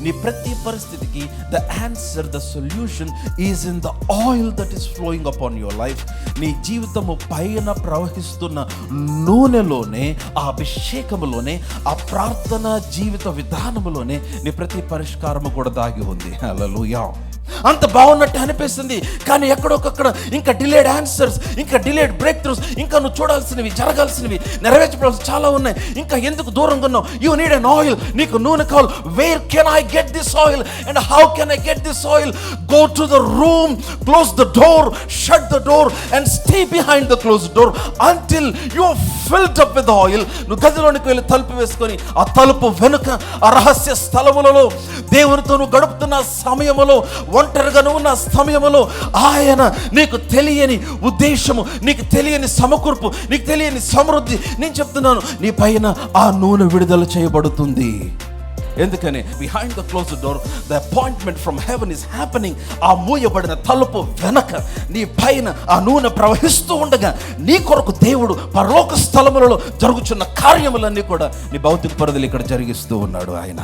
నీ ప్రతి పరిస్థితికి the answer, the solution is in the oil that is flowing upon your life. నీ జీవితము పైన ప్రవహిస్తున్న నూనెలోనే, ఆ అభిషేకములోనే, ఆ ప్రార్థన జీవిత విధానములోనే నీ ప్రతి పరిష్కారము కూడా దాగి ఉంది. హల్లెలూయా. అంత బాగున్నట్టు అనిపిస్తుంది, కానీ ఎక్కడొకక్కడ ఇంకా డిలేడ్ ఆన్సర్స్, ఇంకా డిలేడ్ బ్రేక్ త్రూస్, ఇంకా నువ్వు చూడాల్సినవి, జరగాల్సినవి, నెరవేర్చబడాల్సి చాలా ఉన్నాయి. ఇంకా ఎందుకు దూరంగా ఉన్నావు? You need an oil. నీకు నూనె కావాలి. Where can I get this oil and how can I get this oil? Go to the room, close the door, shut the door and stay behind the close door until you are filled up with oil. నువ్వు గదిలోనికి వెళ్ళి తలుపు వేసుకొని ఆ తలుపు వెనుక ఆ రహస్య స్థలములలో దేవునితో నువ్వు గడుపుతున్న సమయములో, ఒంటరిగా నువ్వు ఉన్న సమయములో ఆయన నీకు తెలియని ఉద్దేశము, నీకు తెలియని సమకూర్పు, నీకు తెలియని సమృద్ధి, నేను చెప్తున్నాను, నీ పైన ఆ నూనె విడుదల చేయబడుతుంది. ఎందుకని? Behind the close door the appointment from heaven is happening. ఆ మూయబడిన తలుపు వెనక నీ పైన ఆ నూనె ప్రవహిస్తూ ఉండగా నీ కొరకు దేవుడు పరలోక స్థలములలో జరుగుతున్న కార్యములన్నీ కూడా నీ భౌతిక పరిధిలో ఇక్కడ జరిగిస్తూ ఉన్నాడు ఆయన.